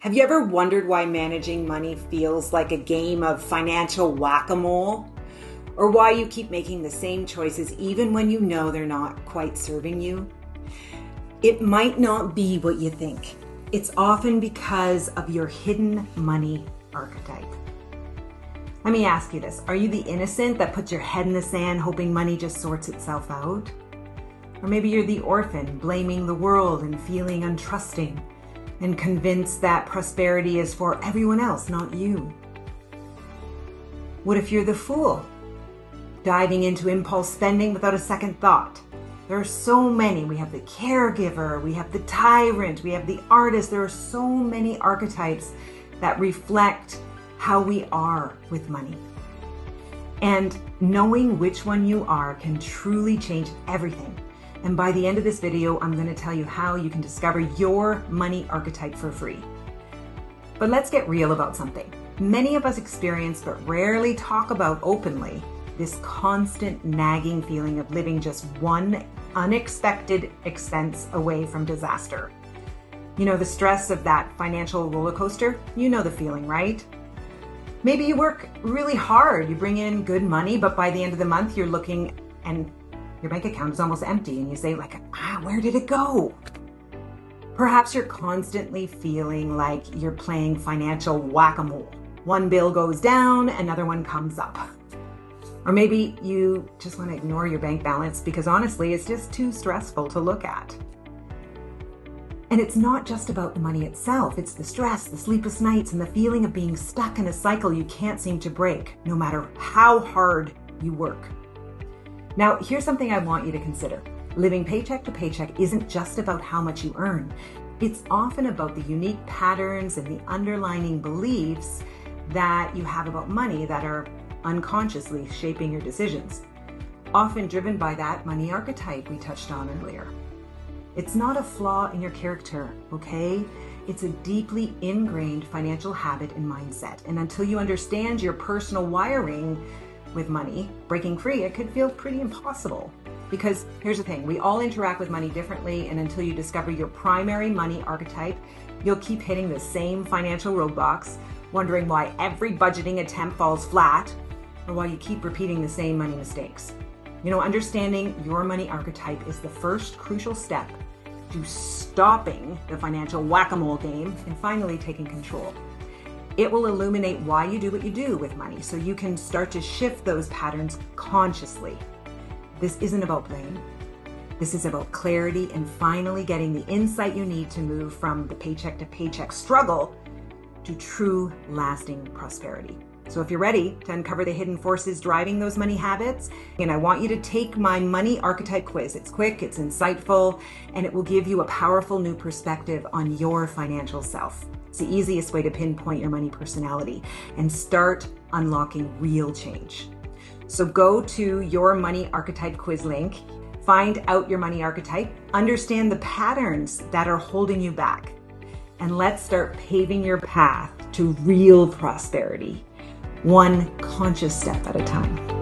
Have you ever wondered why managing money feels like a game of financial whack-a-mole? Or why you keep making the same choices even when you know they're not quite serving you? It might not be what you think. It's often because of your hidden money archetype. Let me ask you this. Are you the innocent that puts your head in the sand hoping money just sorts itself out? Or maybe you're the orphan blaming the world and feeling untrusting and convinced that prosperity is for everyone else, not you? What if you're the fool, diving into impulse spending without a second thought? There are so many. We have the caregiver, we have the tyrant, we have the artist. There are so many archetypes that reflect how we are with money. And knowing which one you are can truly change everything. And by the end of this video, I'm going to tell you how you can discover your money archetype for free. But let's get real about something. Many of us experience, but rarely talk about openly, this constant nagging feeling of living just one unexpected expense away from disaster. You know, the stress of that financial roller coaster? You know the feeling, right? Maybe you work really hard, you bring in good money, but by the end of the month, you're looking and your bank account is almost empty and you say where did it go? Perhaps you're constantly feeling like you're playing financial whack-a-mole. One bill goes down, another one comes up. Or maybe you just want to ignore your bank balance because honestly, it's just too stressful to look at. And it's not just about the money itself. It's the stress, the sleepless nights, and the feeling of being stuck in a cycle you can't seem to break, no matter how hard you work. Now, here's something I want you to consider. Living paycheck to paycheck isn't just about how much you earn. It's often about the unique patterns and the underlying beliefs that you have about money that are unconsciously shaping your decisions, often driven by that money archetype we touched on earlier. It's not a flaw in your character, okay? It's a deeply ingrained financial habit and mindset. And until you understand your personal wiring with money, breaking free, it could feel pretty impossible. Because here's the thing, we all interact with money differently, and until you discover your primary money archetype, you'll keep hitting the same financial roadblocks, wondering why every budgeting attempt falls flat, or why you keep repeating the same money mistakes. You know, understanding your money archetype is the first crucial step to stopping the financial whack-a-mole game and finally taking control. It will illuminate why you do what you do with money so you can start to shift those patterns consciously. This isn't about blame. This is about clarity and finally getting the insight you need to move from the paycheck to paycheck struggle to true lasting prosperity. So if you're ready to uncover the hidden forces driving those money habits, and I want you to take my money archetype quiz. It's quick, it's insightful, and it will give you a powerful new perspective on your financial self. It's the easiest way to pinpoint your money personality and start unlocking real change. So go to your money archetype quiz link, find out your money archetype, understand the patterns that are holding you back, and let's start paving your path to real prosperity, one conscious step at a time.